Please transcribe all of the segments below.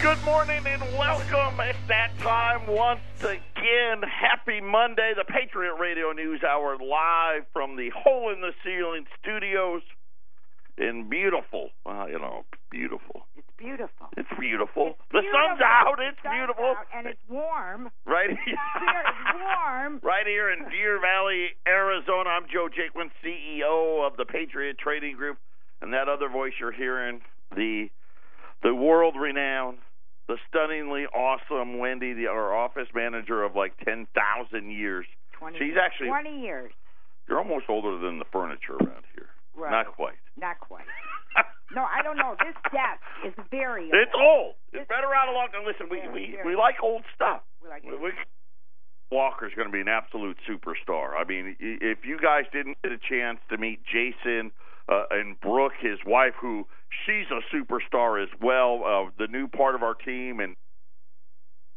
Good morning and welcome. It's that time once again. Happy Monday. The Patriot Radio News Hour live from the Hole in the Ceiling studios in beautiful, beautiful. It's beautiful. It's beautiful. It's the beautiful. sun's out. It's the sun's beautiful. Out, and it's warm. Right It's warm. Right here in Deer Valley, Arizona. I'm Joe Jaquin, CEO of the Patriot Trading Group. And that other voice you're hearing, the world-renowned, the stunningly awesome Wendy, our office manager of like 10,000 years. 20 She's actually 20 years. You're almost older than the furniture around here. Right. Not quite. Not quite. No, I don't know. This desk is very old. It's old. It's better out a long time. Listen, we like old stuff. We like it. Walker's going to be an absolute superstar. I mean, if you guys didn't get a chance to meet Jason and Brooke, his wife, who she's a superstar as well, the new part of our team. And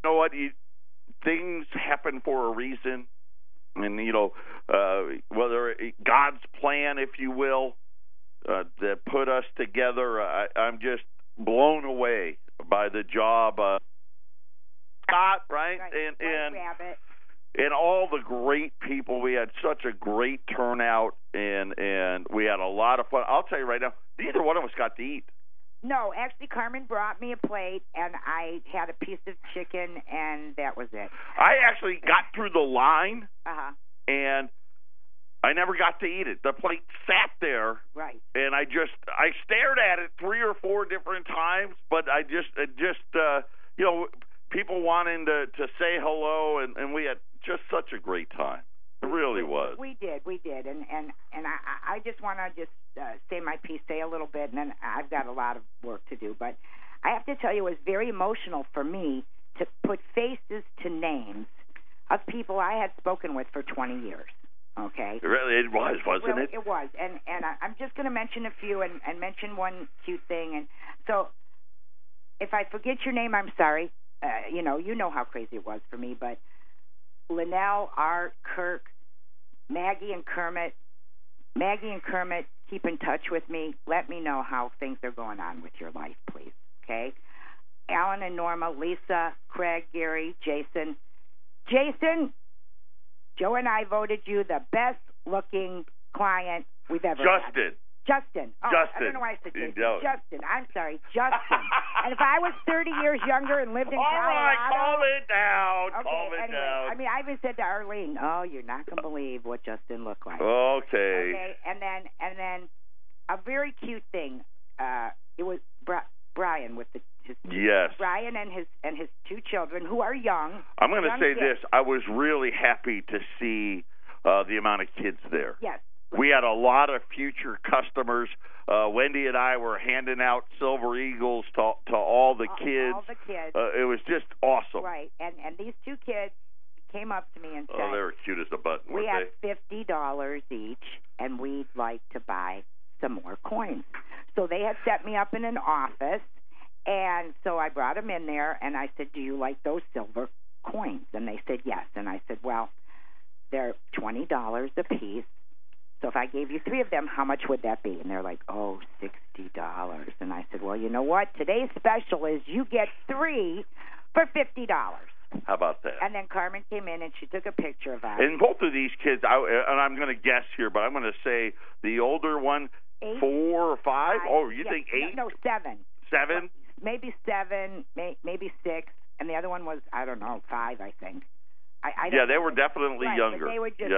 you know what? Things happen for a reason. And, whether God's plan, if you will, that put us together, I'm just blown away by the job. Scott, right? And all the great people. We had such a great turnout, and we had a lot of fun. I'll tell you right now, neither one of us got to eat. No, actually, Carmen brought me a plate, and I had a piece of chicken, and that was it. I actually got through the line, and I never got to eat it. The plate sat there, right? And I stared at it 3 or 4 different times, but I just people wanting to say hello, and we had just such a great time. It really was. We did, and I just want to say my piece, say a little bit, and then I've got a lot of work to do. But I have to tell you, it was very emotional for me to put faces to names of people I had spoken with for 20 years. Okay. It was, wasn't it? It was, and I'm just going to mention a few and mention one cute thing. And so, if I forget your name, I'm sorry. You know how crazy it was for me, but Linnell, Art, Kirk, Maggie and Kermit, keep in touch with me. Let me know how things are going on with your life, please, okay? Alan and Norma, Lisa, Craig, Gary, Jason. Joe and I voted you the best-looking client we've ever had. Justin. Oh, I don't know why I said Jason. Justin. I'm sorry, Justin. And if I was 30 years younger and lived in Colorado. All right, calm it down. Okay, calm it down. I mean, I even said to Arlene, "Oh, you're not going to believe what Justin looked like." Okay. And then a very cute thing. It was Brian with his Brian and his 2 children who are young. I'm going to say this. I was really happy to see the amount of kids there. Yes. We had a lot of future customers. Wendy and I were handing out Silver Eagles to all the kids. All the kids. It was just awesome. Right. And these 2 kids came up to me and said, "Oh, they were cute as a button, we weren't have $50 each, and we'd like to buy some more coins." So they had set me up in an office, and so I brought them in there, and I said, "Do you like those silver coins?" And they said yes. And I said, "Well, they're $20 a piece. So if I gave you 3 of them, how much would that be?" And they're like, "Oh, $60. And I said, "Well, you know what? Today's special is you get 3 for $50. How about that? And then Carmen came in and she took a picture of us. And both of these kids, and I'm going to guess here, but I'm going to say the older one, 8, 4 or 5. Oh, you think 8? No, 7. 7? Maybe 7, maybe 6, and the other one was, I don't know, 5, I think. I don't they were definitely younger. But they were just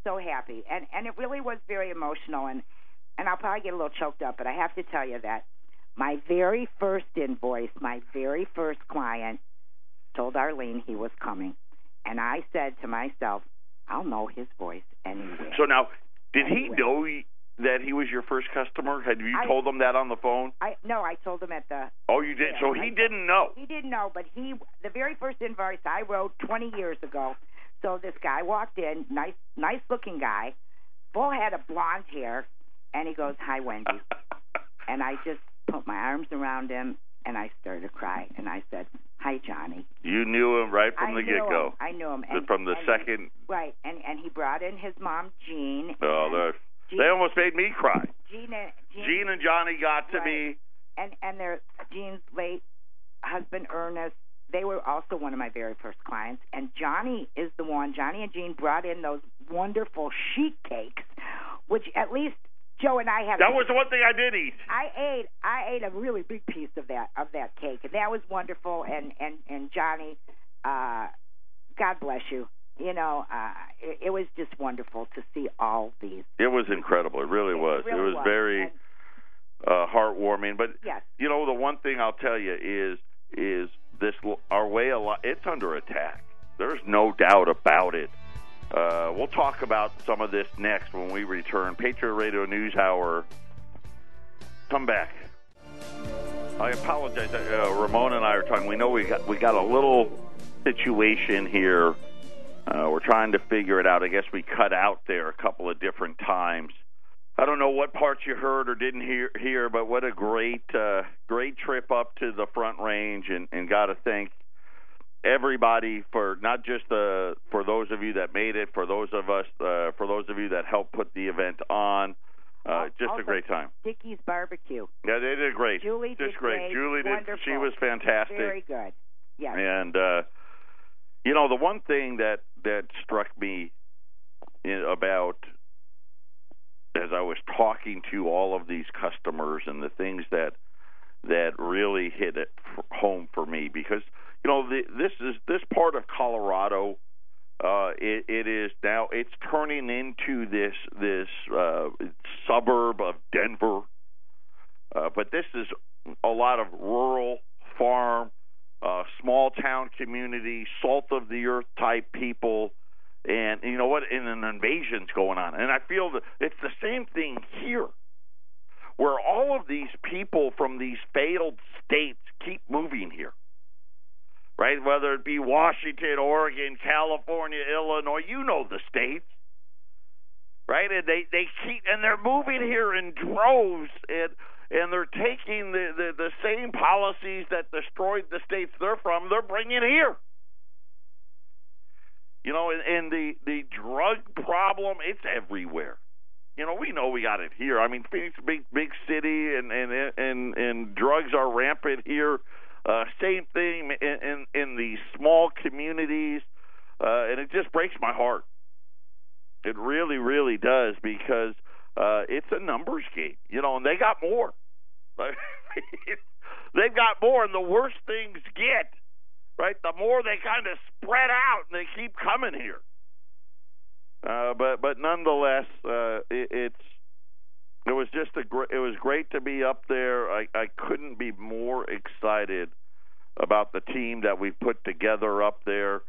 so happy, and it really was very emotional. And I'll probably get a little choked up, but I have to tell you that my very first invoice, my very first client, told Arlene he was coming, and I said to myself, "I'll know his voice anywhere." So now, did he know that he was your first customer? Had you told him that on the phone? No, I told him at the... Oh, you did? So he didn't know? He didn't know, but the very first invoice I wrote 20 years ago, so this guy walked in, nice-looking guy, full head of blonde hair, and he goes, "Hi, Wendy." And I just put my arms around him, and I started to cry, and I said, "Hi, Johnny." You knew him right from the get-go. I knew him. From the second... Right, and he brought in his mom, Jean. Oh, they almost made me cry. Jean and Johnny got to me. And Jean's late husband Ernest, they were also one of my very first clients. And Johnny is the one. Johnny and Jean brought in those wonderful sheet cakes, which at least Joe and I had. That was the one thing I did eat. I ate a really big piece of that cake, and that was wonderful. And Johnny, God bless you. You know, it was just wonderful to see all these. It was incredible. It really was. It was very heartwarming. But yes. You know, the one thing I'll tell you is this: our way of life, it's under attack. There's no doubt about it. We'll talk about some of this next when we return. Patriot Radio News Hour. Come back. I apologize. Ramon and I are talking. We know we got a little situation here. We're trying to figure it out. I guess we cut out there a couple of different times. I don't know what parts you heard or didn't hear, but what a great trip up to the Front Range, and got to thank everybody for not just for those of you that made it, for those of you that helped put the event on. Just also, a great time. Vickis BBQ. Yeah, they did great. Julie did great. Julie did. Wonderful. She was fantastic. Very good. Yes. And you know, the one thing that struck me about as I was talking to all of these customers, and the things that really hit it home for me, because you know this part of Colorado, it is now, it's turning into this suburb of Denver, but this is a lot of rural farm, small town community, salt of the earth type people. And you know what? And an invasion's going on. And I feel that it's the same thing here, where all of these people from these failed states keep moving here, right? Whether it be Washington, Oregon, California, Illinois, you know the states, right? And they keep, and they're moving here in droves, and they're taking the same policies that destroyed the states they're from, they're bringing here. You know, and the drug problem, it's everywhere. You know, we know we got it here. I mean, Phoenix, big city, and drugs are rampant here. Same thing in these small communities, and it just breaks my heart. It really, really does, because it's a numbers game. You know, and they got more. They've got more, and the worse things get, right, the more they kind of spread out and they keep coming here. But nonetheless, it was just it was great to be up there. I couldn't be more excited about the team that we put together up there.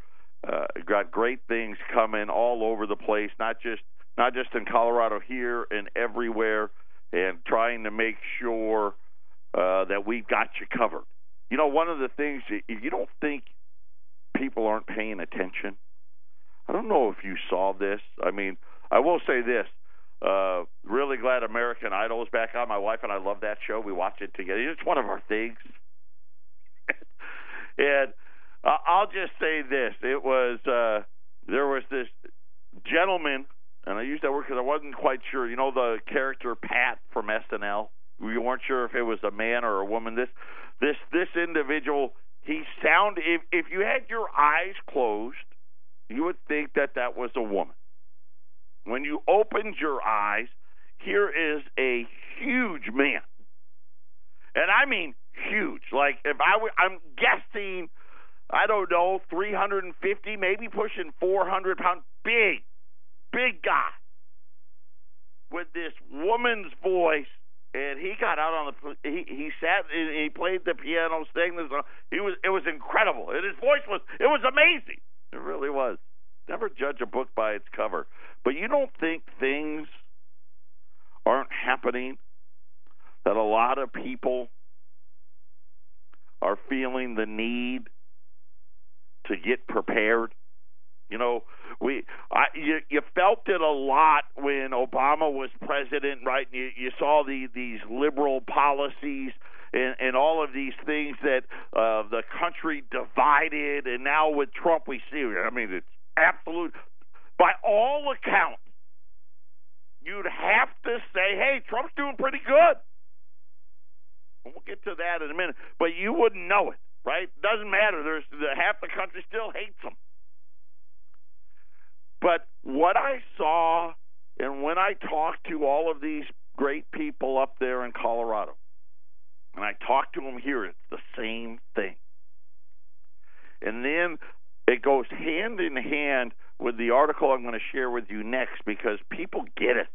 Got great things coming all over the place, not just in Colorado, here and everywhere, and trying to make sure that we've got you covered. You know, one of the things, you don't think people aren't paying attention. I don't know if you saw this. I mean, I will say this. Really glad American Idol is back on. My wife and I love that show. We watch it together. It's one of our things. And I'll just say this. It was, there was this gentleman, and I use that word because I wasn't quite sure. You know the character Pat from SNL? We weren't sure if it was a man or a woman. This individual, he sounded, if you had your eyes closed, you would think that was a woman. When you opened your eyes, here is a huge man. And I mean huge. Like, if I'm guessing, I don't know, 350, maybe pushing 400 pounds. Big guy. With this woman's voice. And he got out on he sat and he played the piano, sang this. It was incredible. And his voice it was amazing. It really was. Never judge a book by its cover. But you don't think things aren't happening, that a lot of people are feeling the need to get prepared? You know, you felt it a lot when Obama was president, right? You saw these liberal policies and all of these things that the country divided, and now with Trump we see, I mean, it's absolute. By all accounts, you'd have to say, hey, Trump's doing pretty good. We'll get to that in a minute, but you wouldn't know it. right? Doesn't matter. Half the country still hates them. But what I saw, and when I talked to all of these great people up there in Colorado, and I talked to them here, it's the same thing. And then it goes hand in hand with the article I'm going to share with you next, because people get it.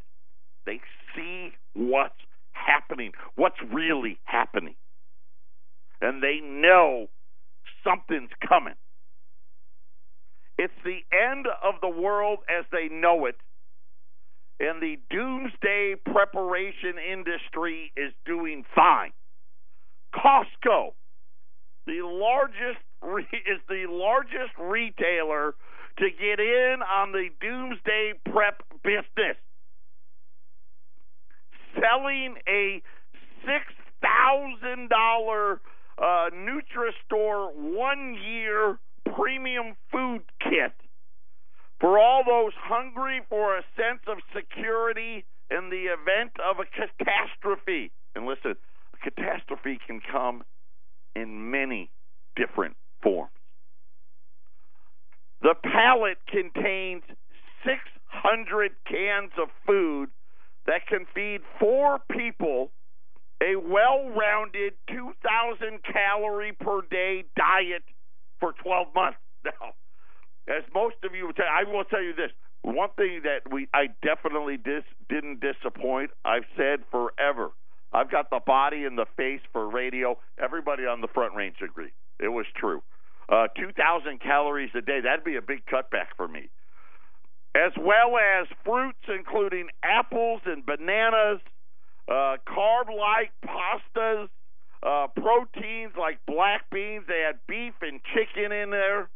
They see what's happening, what's really happening. And they know something's coming. It's the end of the world as they know it, and the doomsday preparation industry is doing fine. Costco, is the largest retailer to get in on the doomsday prep business, selling a $6,000 NutriStore 1-year premium food kit for all those hungry for a sense of security in the event of a catastrophe. And listen, a catastrophe can come in many different forms. The pallet contains 600 cans of food that can feed 4 people a well-rounded 2,000 calorie per day diet for 12 months. Now, as most of you would tell, I will tell you this. One thing that I definitely didn't disappoint, I've said forever, I've got the body and the face for radio. Everybody on the Front Range agreed. It was true. 2,000 calories a day, that'd be a big cutback for me. As well as fruits, including apples and bananas, carb-like pastas, proteins like black beans. They had beef and chicken in there,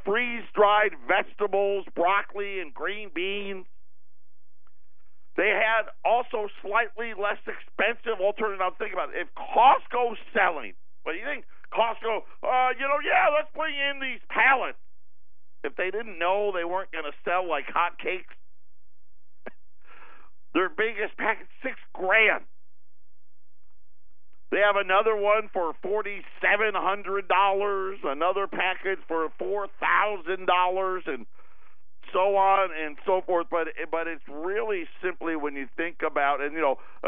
freeze-dried vegetables, broccoli and green beans. They had also slightly less expensive alternative. Now think about it. If Costco's selling, what do you think? Costco, let's bring in these pallets. If they didn't know they weren't going to sell like hotcakes, their biggest package, $6,000. They have another one for $4,700, another package for $4,000, and so on and so forth. But it's really simply, when you think about, and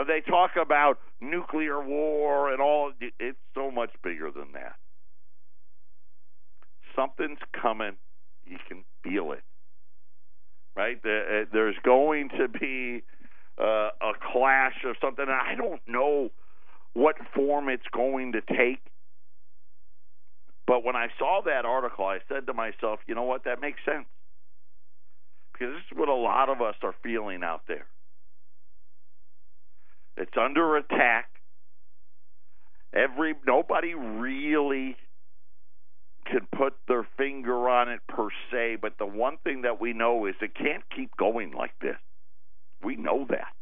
they talk about nuclear war and all, it's so much bigger than that. Something's coming. You can feel it, right? There's going to be a clash of something. And I don't know what form it's going to take. But when I saw that article, I said to myself, you know what, that makes sense. Because this is what a lot of us are feeling out there. It's under attack. Nobody really can put their finger on it per se, but the one thing that we know is it can't keep going like this. We know that.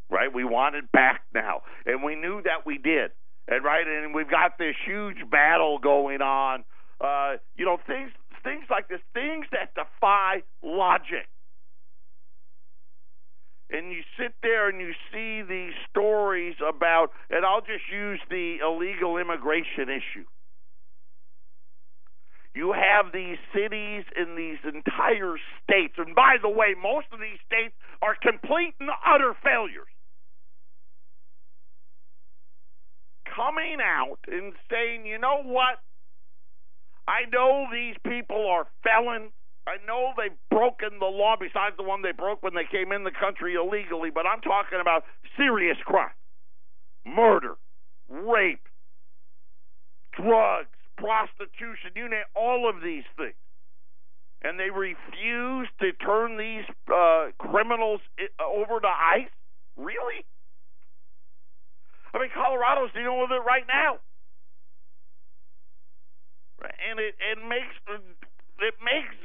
Right? We want it back now. And we knew that we did. And we've got this huge battle going on. Things like this, things that defy logic. And you sit there and you see these stories about, and I'll just use the illegal immigration issue. You have these cities in these entire states, and by the way, most of these states are complete and utter failures, coming out and saying, you know what, I know these people are felons. I know they've broken the law besides the one they broke when they came in the country illegally, but I'm talking about serious crime, murder, rape, drugs, prostitution, you name all of these things. And they refuse to turn these criminals over to ICE? Really? I mean, Colorado's dealing with it right now. And it makes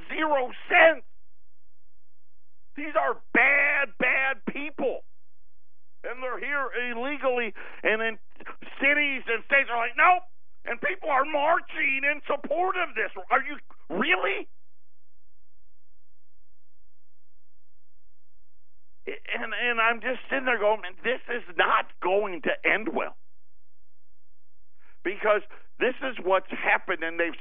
zero sense. These are bad people. And they're here illegally, and in cities and states are like, nope. And people are marching in support of this. Are you really? And I'm just sitting there going, man, this is not going to end well. because this is what's happened, and they've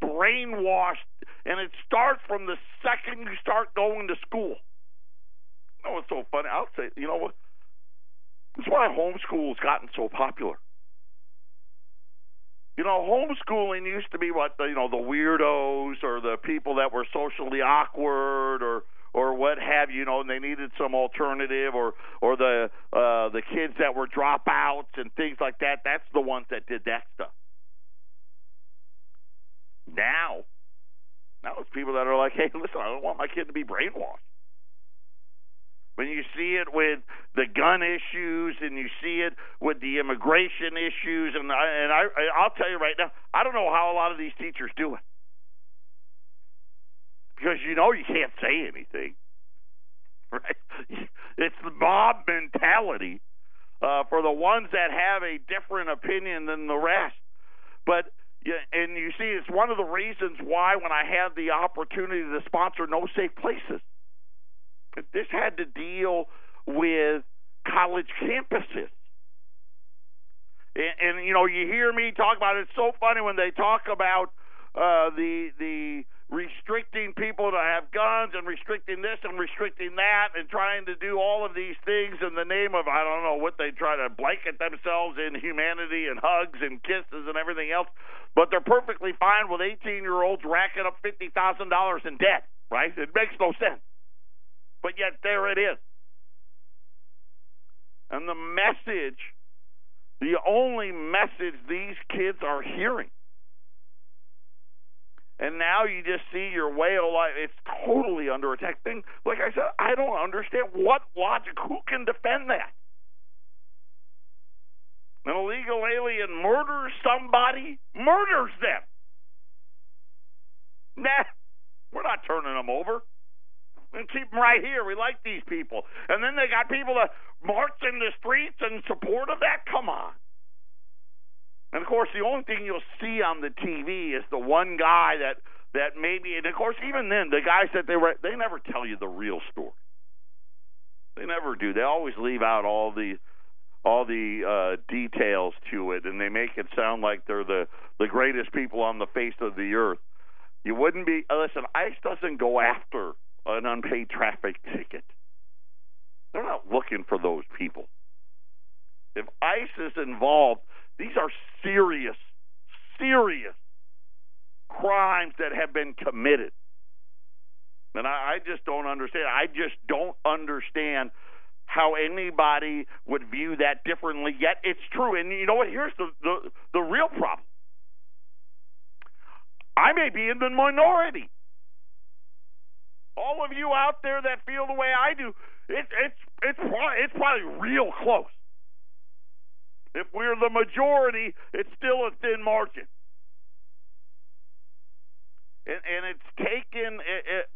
brainwashed, and it starts from the second you start going to school. You know what's so funny? I'll say, you know what? That's why homeschool's gotten so popular. You know, homeschooling used to be what, the weirdos or the people that were socially awkward or what have you, and they needed some alternative, or the kids that were dropouts and things like that. That's the ones that did that stuff. Now it's people that are like, hey, listen, I don't want my kid to be brainwashed. When you see it with the gun issues, and you see it with the immigration issues, and I'll tell you right now, I don't know how a lot of these teachers do it, because you can't say anything, right? It's the mob mentality for the ones that have a different opinion than the rest. But and you see, it's one of the reasons why when I had the opportunity to sponsor No Safe Places, this had to deal with college campuses. And you hear me talk about it. It's so funny when they talk about the restricting people to have guns and restricting this and restricting that and trying to do all of these things in the name of, I don't know what they try to blanket themselves in, humanity and hugs and kisses and everything else. But they're perfectly fine with 18-year-olds racking up $50,000 in debt, right? It makes no sense. But yet there it is. And the message, the only message these kids are hearing. And now you just see your way of life. It's totally under attack. Like I said, I don't understand what logic. Who can defend that? An illegal alien murders somebody, murders them. Nah, we're not turning them over. And keep them right here. We like these people. And then they got people that march in the streets in support of that? Come on. And, of course, the only thing you'll see on the TV is the one guy that maybe, and, of course, even then, the guys that they never tell you the real story. They never do. They always leave out all the details to it, and they make it sound like they're the greatest people on the face of the earth. You wouldn't be, listen, ICE doesn't go after an unpaid traffic ticket. They're not looking for those people. If ICE is involved, these are serious crimes that have been committed. And I just don't understand. I just don't understand how anybody would view that differently, yet it's true. And you know what? Here's the real problem. I may be in the minority. All of you out there that feel the way I do, it's probably real close. If we're the majority, it's still a thin margin. And it's taken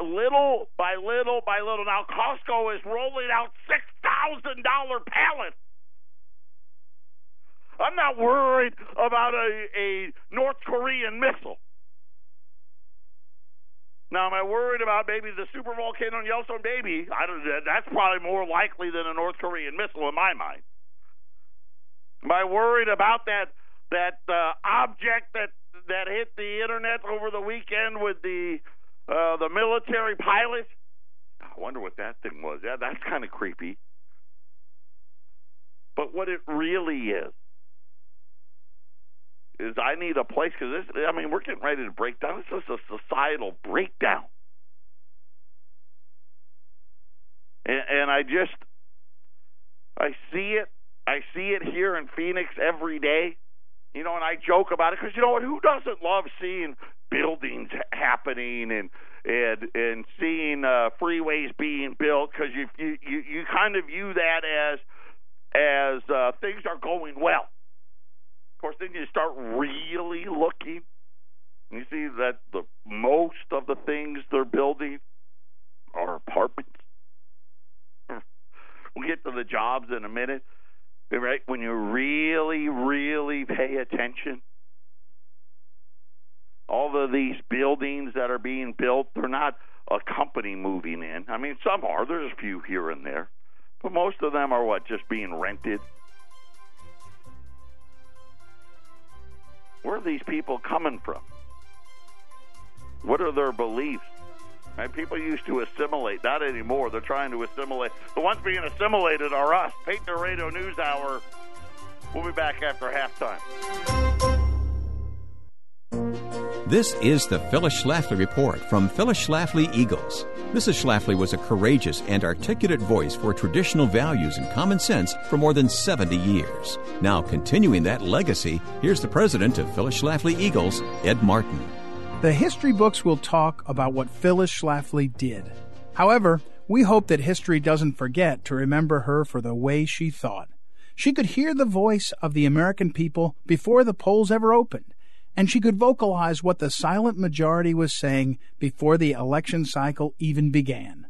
little by little by little. Now, Costco is rolling out $6,000 pallets. I'm not worried about a North Korean missile. Now, am I worried about maybe the super volcano in Yellowstone? Maybe. That's probably more likely than a North Korean missile in my mind. Am I worried about that object that hit the internet over the weekend with the military pilot? I wonder what that thing was. Yeah, that's kind of creepy. But what it really is I need a place, because we're getting ready to break down. This is a societal breakdown. And I see it. I see it here in Phoenix every day, and I joke about it because, who doesn't love seeing buildings happening and seeing freeways being built, because you kind of view that as things are going well. Of course, then you start really looking, and you see that the most of the things they're building are apartments. We'll get to the jobs in a minute. Right? When you really, really pay attention, all of these buildings that are being built, they're not a company moving in. Some are. There's a few here and there. But most of them are just being rented. Where are these people coming from? What are their beliefs? Right? People used to assimilate. Not anymore. They're trying to assimilate. The ones being assimilated are us. Patriot Radio News Hour. We'll be back after halftime. This is the Phyllis Schlafly Report from Phyllis Schlafly Eagles. Mrs. Schlafly was a courageous and articulate voice for traditional values and common sense for more than 70 years. Now, continuing that legacy, here's the president of Phyllis Schlafly Eagles, Ed Martin. The history books will talk about what Phyllis Schlafly did. However, we hope that history doesn't forget to remember her for the way she thought. She could hear the voice of the American people before the polls ever opened, and she could vocalize what the silent majority was saying before the election cycle even began.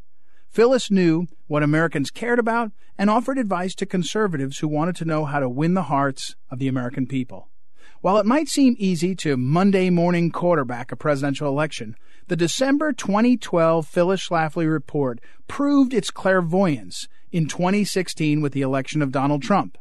Phyllis knew what Americans cared about and offered advice to conservatives who wanted to know how to win the hearts of the American people. While it might seem easy to Monday morning quarterback a presidential election, the December 2012 Phyllis Schlafly report proved its clairvoyance in 2016 with the election of Donald Trump.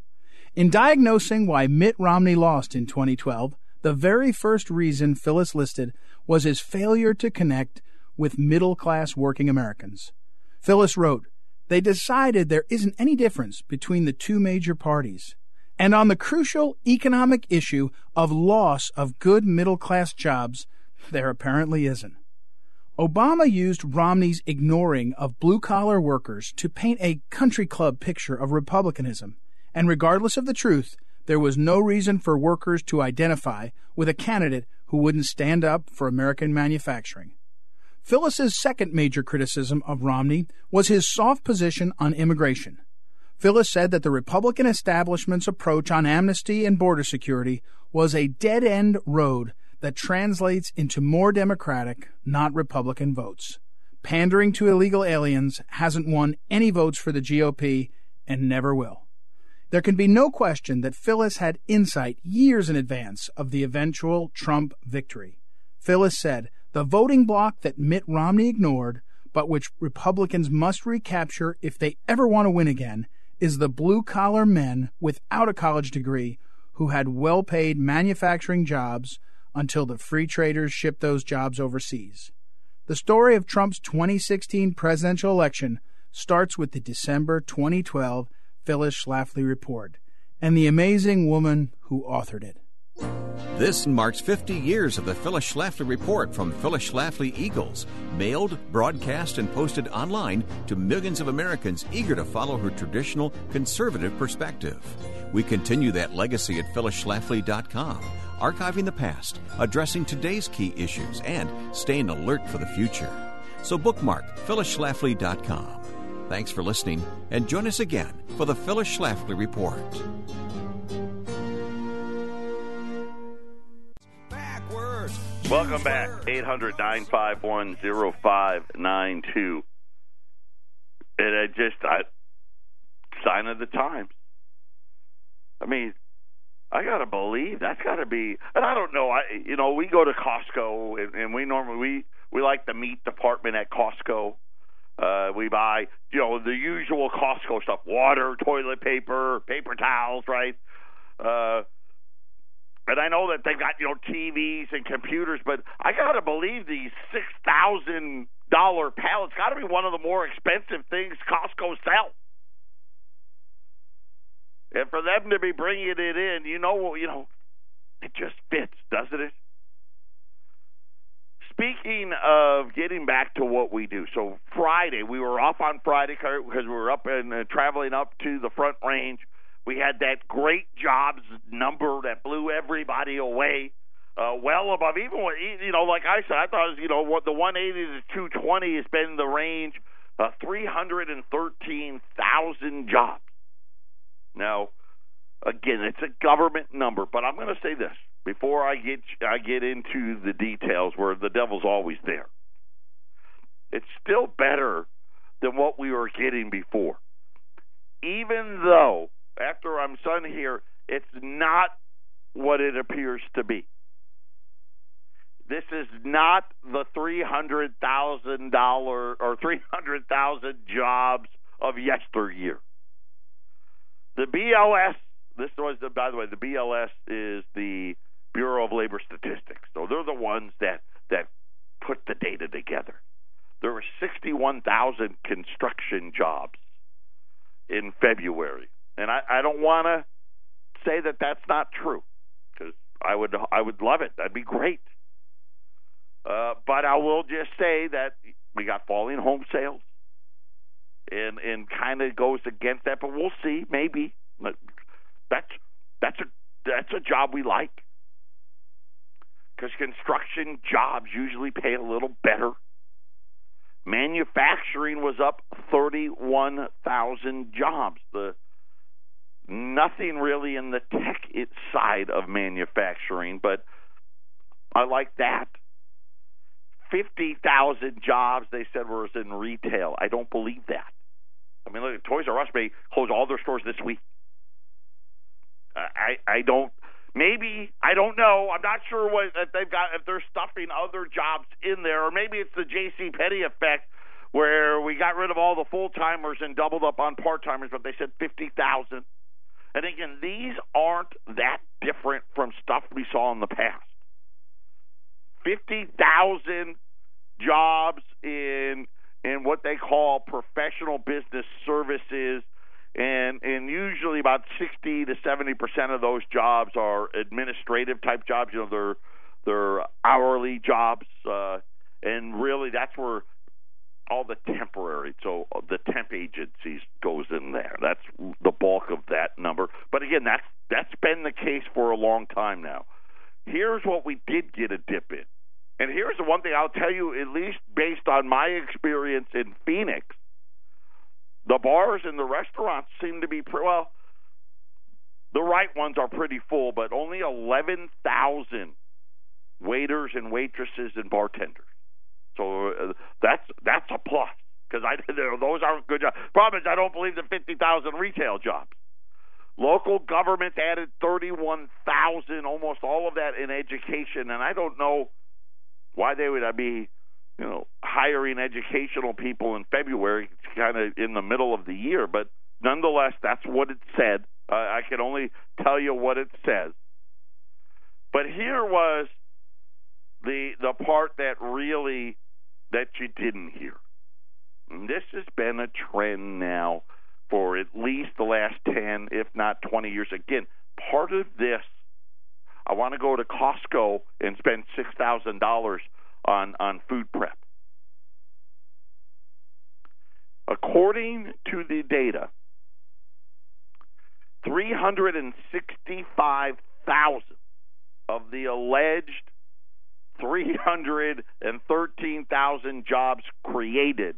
In diagnosing why Mitt Romney lost in 2012, the very first reason Phyllis listed was his failure to connect with middle-class working Americans. Phyllis wrote, "They decided there isn't any difference between the two major parties. And on the crucial economic issue of loss of good middle-class jobs, there apparently isn't." Obama used Romney's ignoring of blue-collar workers to paint a country club picture of republicanism, and regardless of the truth, there was no reason for workers to identify with a candidate who wouldn't stand up for American manufacturing. Phyllis's second major criticism of Romney was his soft position on immigration. Phyllis said that the Republican establishment's approach on amnesty and border security was a dead-end road that translates into more Democratic, not Republican votes. Pandering to illegal aliens hasn't won any votes for the GOP and never will. There can be no question that Phyllis had insight years in advance of the eventual Trump victory. Phyllis said, "The voting bloc that Mitt Romney ignored, but which Republicans must recapture if they ever want to win again, is the blue-collar men without a college degree who had well-paid manufacturing jobs until the free traders shipped those jobs overseas." The story of Trump's 2016 presidential election starts with the December 2012 Phyllis Schlafly report and the amazing woman who authored it. This marks 50 years of the Phyllis Schlafly Report from Phyllis Schlafly Eagles, mailed, broadcast, and posted online to millions of Americans eager to follow her traditional conservative perspective. We continue that legacy at phyllisschlafly.com, archiving the past, addressing today's key issues, and staying alert for the future. So bookmark phyllisschlafly.com. Thanks for listening, and join us again for the Phyllis Schlafly Report. Welcome back. 800-951-0592. And sign of the times. I mean, I got to believe that's got to be, and I don't know, we go to Costco, and we normally, we like the meat department at Costco. We buy, the usual Costco stuff, water, toilet paper, paper towels, right? And I know that they've got, TVs and computers, but I got to believe these $6,000 pallets got to be one of the more expensive things Costco sells. And for them to be bringing it in, it just fits, doesn't it? Speaking of getting back to what we do, so Friday, we were off on Friday because we were up and traveling up to the Front Range. We had that great jobs number that blew everybody away, well above even what, like I said, I thought it was, what the 180 to 220 has been the range, 313,000 jobs. Now, again, it's a government number, but I'm going to say this before I get into the details where the devil's always there. It's still better than what we were getting before, even though after I'm done here, it's not what it appears to be. This is not the $300,000 or 300,000 jobs of yesteryear. The BLS, by the way, the BLS is the Bureau of Labor Statistics. So they're the ones that put the data together. There were 61,000 construction jobs in February. And I don't want to say that that's not true, because I would love it. That'd be great. But I will just say that we got falling home sales, and kind of goes against that. But we'll see. Maybe that's a job we like, because construction jobs usually pay a little better. Manufacturing was up 31,000 jobs. Nothing really in the tech side of manufacturing, but I like that. 50,000 jobs, they said, was in retail. I don't believe that. I mean, look, Toys R Us may close all their stores this week. I don't. Maybe, I don't know. I'm not sure what that they've got, if they're stuffing other jobs in there, or maybe it's the J.C. Penney effect, where we got rid of all the full-timers and doubled up on part-timers, but they said 50,000. And again, these aren't that different from stuff we saw in the past. 50,000 jobs in what they call professional business services, and usually about 60 to 70% of those jobs are administrative type jobs. You know, they're hourly jobs, and really that's where all the temporary, so the temp agencies goes in there. That's the bulk of that number. But again, that's been the case for a long time now. Here's what we did get a dip in. And here's the one thing I'll tell you, at least based on my experience in Phoenix, the bars and the restaurants seem to be well, the right ones are pretty full, but only 11,000 waiters and waitresses and bartenders. So that's a plus, because those aren't good jobs. Problem is, I don't believe the 50,000 retail jobs. Local governments added 31,000, almost all of that in education, and I don't know why they would be, hiring educational people in February. It's kind of in the middle of the year, but nonetheless, that's what it said. I can only tell you what it says. But here was the part that you didn't hear. And this has been a trend now for at least the last 10, if not 20 years. Again, part of this, I want to go to Costco and spend $6,000 on food prep. According to the data, 365,000 of the alleged 313,000 jobs created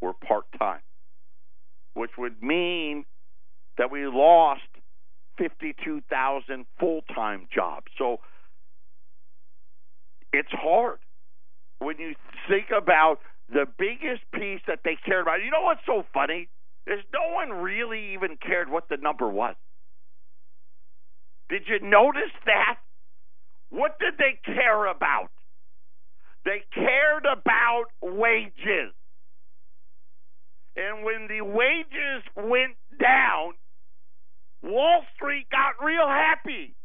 were part-time, which would mean that we lost 52,000 full-time jobs. So it's hard when you think about the biggest piece that they cared about. You know what's so funny? Is no one really even cared what the number was. Did you notice that? What did they care about? They cared about wages. And when the wages went down, Wall Street got real happy.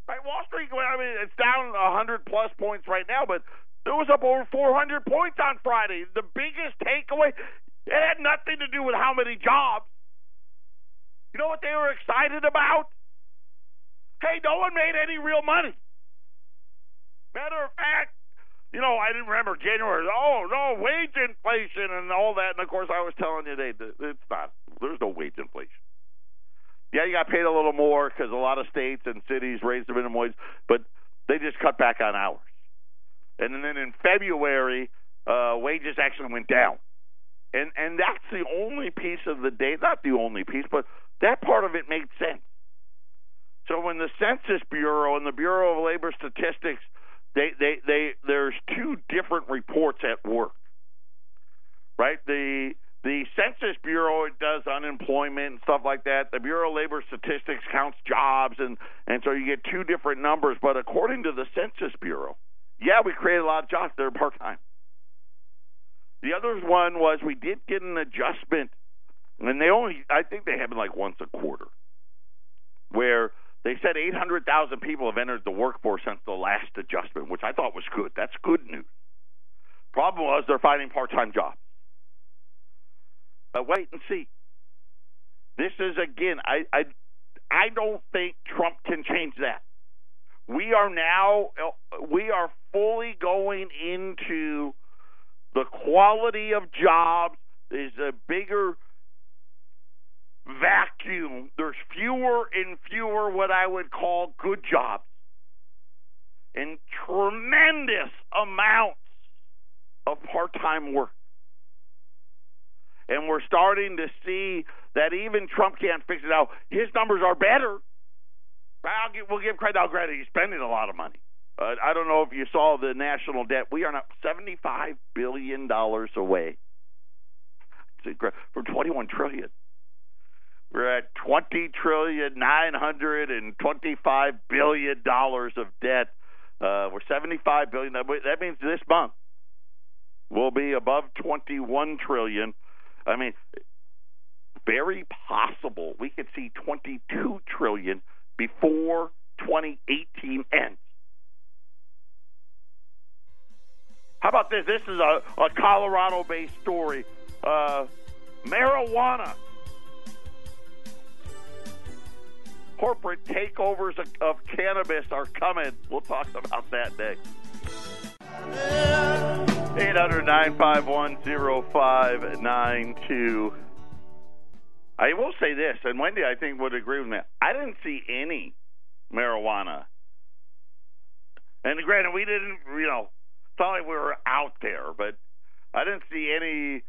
Right? Wall Street, it's down 100-plus points right now, but it was up over 400 points on Friday. The biggest takeaway, it had nothing to do with how many jobs. You know what they were excited about? Hey, no one made any real money. Matter of fact, I didn't remember January. Oh, no, wage inflation and all that. And, of course, I was telling you it's not. There's no wage inflation. Yeah, you got paid a little more because a lot of states and cities raised the minimum wage, but they just cut back on hours. And then in February, wages actually went down. And that's the only piece of the data, not the only piece, but that part of it made sense. So when the Census Bureau and the Bureau of Labor Statistics, there's two different reports at work, right? The Census Bureau, it does unemployment and stuff like that. The Bureau of Labor Statistics counts jobs, and so you get two different numbers. But according to the Census Bureau, yeah, we created a lot of jobs that are part-time. The other one was we did get an adjustment, and I think they happen like once a quarter, where They said 800,000 people have entered the workforce since the last adjustment, which I thought was good. That's good news. Problem was they're finding part-time jobs. But wait and see. This is, again, I don't think Trump can change that. We are fully going into the quality of jobs is a bigger vacuum. There's fewer and fewer what I would call good jobs and tremendous amounts of part-time work. And we're starting to see that even Trump can't fix it out. His numbers are better. We'll give credit. Now, granted, he's spending a lot of money. I don't know if you saw the national debt. We are now $75 billion away from $21 trillion. We're at $20,925 billion of debt. We're $75 billion. That means this month we'll be above $21 trillion. I mean, very possible we could see $22 trillion before 2018 ends. How about this? This is a Colorado-based story. Marijuana. Corporate takeovers of cannabis are coming. We'll talk about that next. 800-951-0592. I will say this, and Wendy, I think, would agree with me. I didn't see any marijuana. And granted, we didn't, it's not like we were out there, but I didn't see any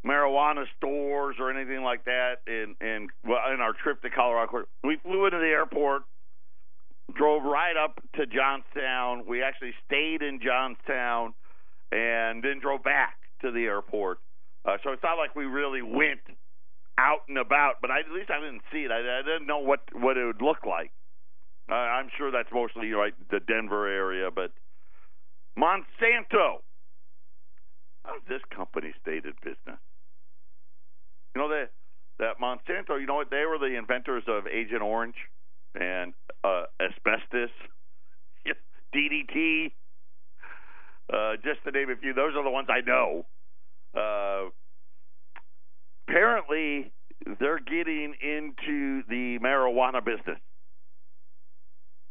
marijuana stores or anything like that in our trip to Colorado. We flew into the airport, drove right up to Johnstown. We actually stayed in Johnstown and then drove back to the airport. So it's not like we really went out and about, but at least I didn't see it. I didn't know what it would look like. I'm sure that's mostly the Denver area, but Monsanto. How's this company stayed in business? That Monsanto, you know what? They were the inventors of Agent Orange and asbestos, DDT, just to name a few. Those are the ones I know. Apparently, they're getting into the marijuana business.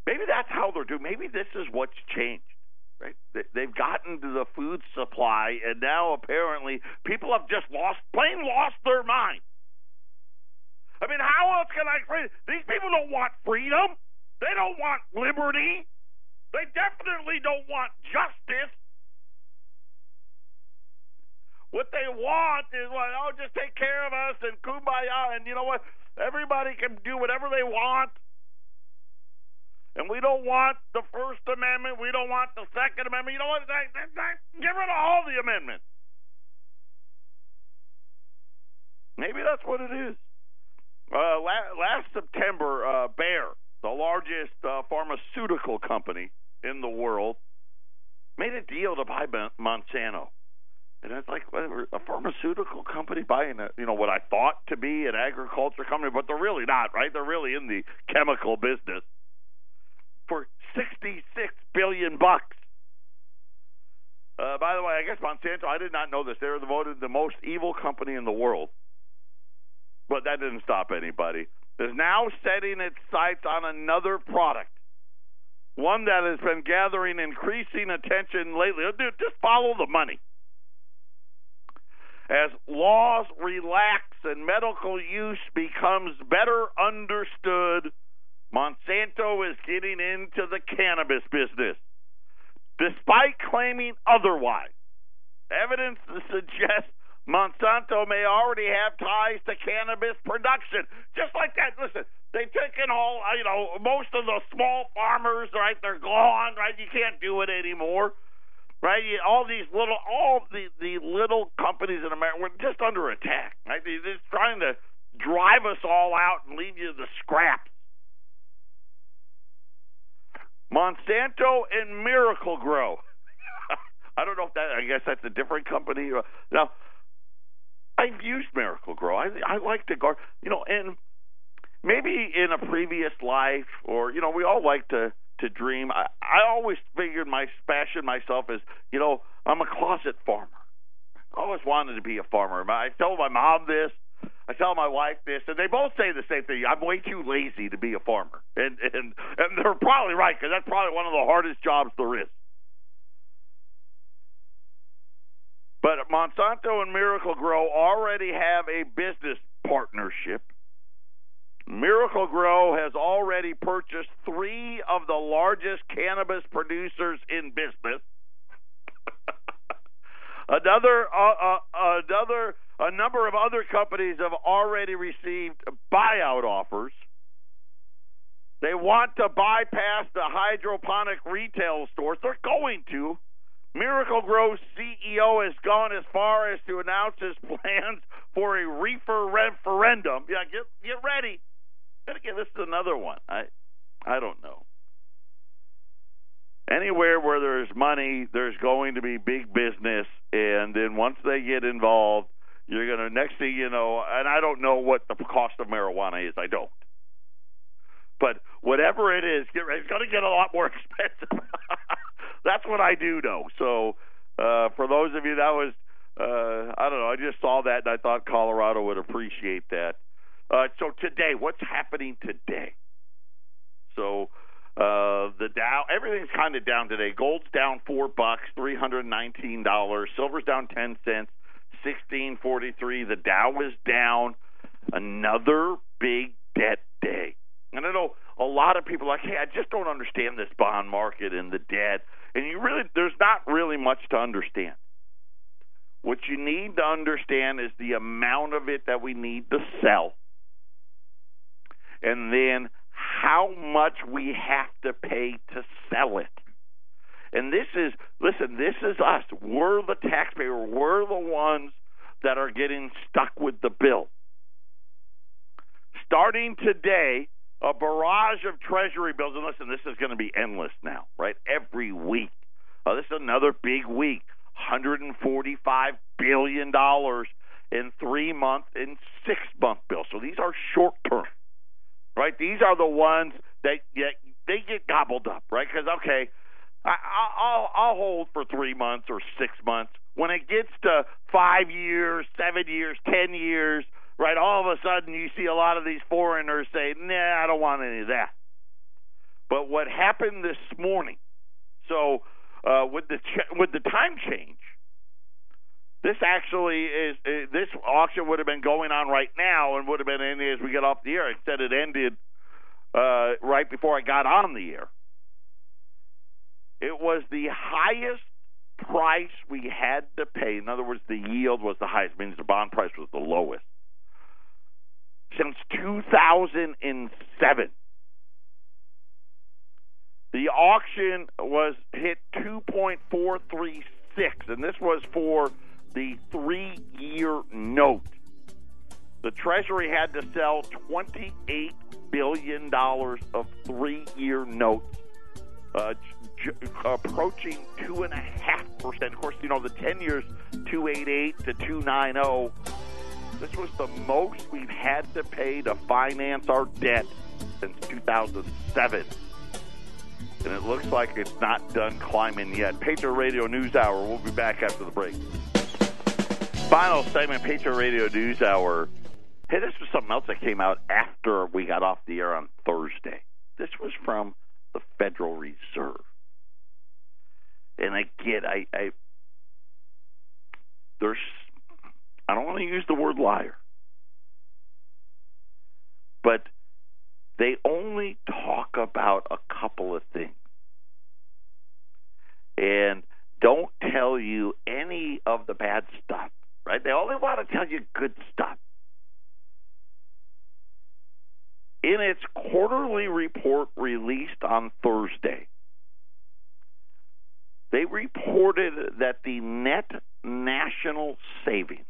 Maybe that's how they're doing. Maybe this is what's changed, right? They've gotten to the food supply, and now apparently people have just lost their mind. I mean, how else can I explain it? These people don't want freedom. They don't want liberty. They definitely don't want justice. What they want is, just take care of us and kumbaya, and you know what? Everybody can do whatever they want. And we don't want the First Amendment. We don't want the Second Amendment. You know what? Get rid of all the amendments. Maybe that's what it is. Last September, Bayer, the largest pharmaceutical company in the world, made a deal to buy Monsanto. And it's like a pharmaceutical company buying what I thought to be an agriculture company, but they're really not, right? They're really in the chemical business for $66 billion. By the way, I guess Monsanto, I did not know this. They were voted the most evil company in the world. But that didn't stop anybody. Is now setting its sights on another product, one that has been gathering increasing attention lately. Just follow the money. As laws relax and medical use becomes better understood, Monsanto is getting into the cannabis business, despite claiming otherwise. Evidence suggests Monsanto may already have ties to cannabis production. Just like that, listen, they've taken most of the small farmers, right? They're gone, right? You can't do it anymore, right? All the little companies in America, we're just under attack, right? They're just trying to drive us all out and leave you the scraps. Monsanto and Miracle-Gro. I don't know if I guess that's a different company. Now, I've used Miracle-Gro. I like to garden, and maybe in a previous life, or, we all like to dream. I always figured fashioned myself as, I'm a closet farmer. I always wanted to be a farmer. I tell my mom this, I tell my wife this, and they both say the same thing. I'm way too lazy to be a farmer. And they're probably right, because that's probably one of the hardest jobs there is. But Monsanto and Miracle-Gro already have a business partnership. Miracle-Gro has already purchased 3 of the largest cannabis producers in business. A number of other companies have already received buyout offers. They want to bypass the hydroponic retail stores. They're going to. Miracle-Gro's CEO has gone as far as to announce his plans for a reefer referendum. Yeah, get ready. Then again, this is another one. I don't know. Anywhere where there's money, there's going to be big business, and then once they get involved, you're going to, next thing you know, and I don't know what the cost of marijuana is. I don't. But whatever it is, it's going to get a lot more expensive. That's what I do know. So for those of you that was, I don't know, I just saw that and I thought Colorado would appreciate that. So today, what's happening today? So the Dow, everything's kind of down today. Gold's down $4, $319. Silver's down 10 cents, 16.43. The Dow is down. Another big debt day. And I know a lot of people are like, hey, I just don't understand this bond market and the debt. And there's not really much to understand. What you need to understand is the amount of it that we need to sell, and then how much we have to pay to sell it. And this is us. We're the taxpayer. We're the ones that are getting stuck with the bill. Starting today, a barrage of Treasury bills, and listen, this is going to be endless now, right? Every week. This is another big week. $145 billion in 3-month and 6-month bills. So these are short term, right? These are the ones that they get gobbled up, right? Because, okay, I'll hold for 3 months or 6 months. When it gets to 5 years, 7 years, 10 years, right, all of a sudden you see a lot of these foreigners say, nah, I don't want any of that. But what happened this morning, so with the time change, this actually is this auction would have been going on right now and would have been ending as we get off the air. Instead, it ended right before I got on the air. It was the highest price we had to pay. In other words, the yield was the highest, means the bond price was the lowest, since 2007. The auction was hit 2.436, and this was for the 3-year note. The Treasury had to sell $28 billion of 3-year notes, approaching 2.5%. Of course, the 10 years, 2.88 to 2.90. This was the most we've had to pay to finance our debt since 2007. And it looks like it's not done climbing yet. Patriot Radio News Hour. We'll be back after the break. Final segment, Patriot Radio News Hour. Hey, this was something else that came out after we got off the air on Thursday. This was from the Federal Reserve. And again, I don't want to use the word liar, but they only talk about a couple of things and don't tell you any of the bad stuff, right? They only want to tell you good stuff. In its quarterly report released on Thursday, they reported that the net national savings,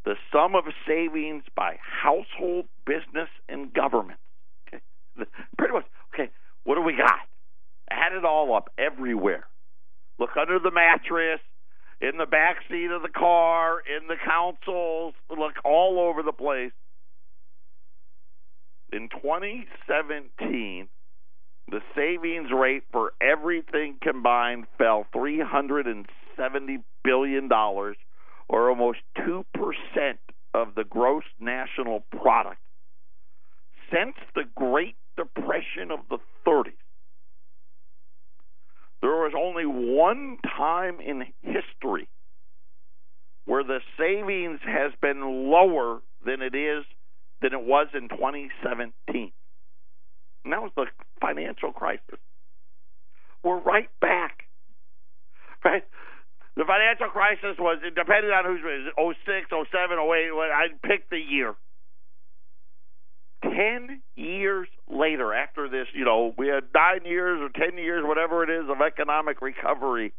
the sum of savings by household, business, and government. Okay. Pretty much, okay, what do we got? Add it all up everywhere. Look under the mattress, in the back seat of the car, in the consoles, look all over the place. In 2017, the savings rate for everything combined fell $370 billion, or almost 2% of the gross national product. Since the Great Depression of the 30s, there was only one time in history where the savings has been lower than it was in 2017. And that was the financial crisis. We're right back. Right? The financial crisis was, depending on who's, 06, 07, 08, I picked the year. 10 years later, after this, we had 9 years or 10 years, whatever it is, of economic recovery,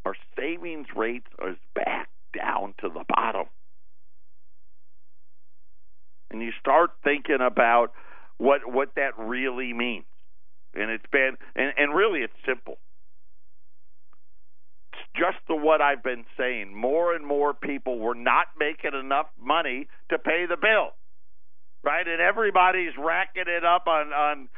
our savings rate is back down to the bottom. And you start thinking about what that really means. And it's been, and really it's simple. It's just what I've been saying. More and more people were not making enough money to pay the bill. Right? And everybody's racking it up on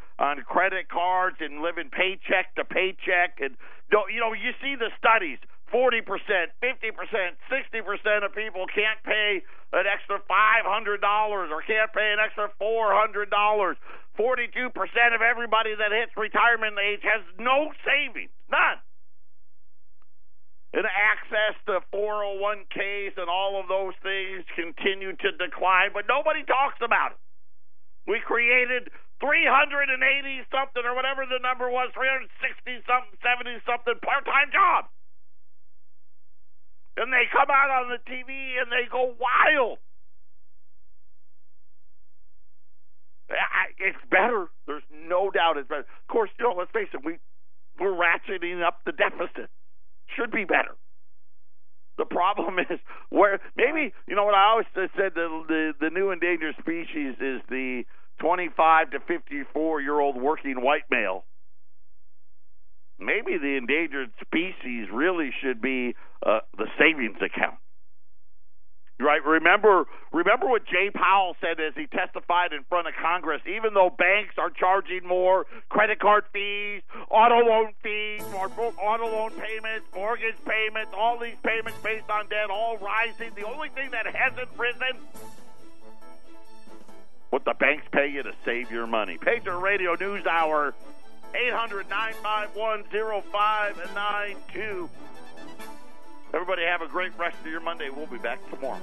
credit cards and living paycheck to paycheck. And, you see the studies. 40%, 50%, 60% of people can't pay an extra $500 or can't pay an extra $400. 42% of everybody that hits retirement age has no savings, none. And access to 401ks and all of those things continue to decline, but nobody talks about it. We created 380-something or whatever the number was, 360-something, 70-something part-time jobs. And they come out on the TV and they go wild. It's better. There's no doubt it's better. Of course, let's face it, we're ratcheting up the deficit. Should be better. The problem is where maybe, what I always said, the new endangered species is the 25 to 54-year-old working white male. Maybe the endangered species really should be the savings account. Right? Remember what Jay Powell said as he testified in front of Congress. Even though banks are charging more credit card fees, auto loan fees, auto loan payments, mortgage payments, all these payments based on debt, all rising. The only thing that hasn't risen, what the banks pay you to save your money. Patriot Radio News Hour, 800-951-0592. Everybody have a great rest of your Monday. We'll be back tomorrow.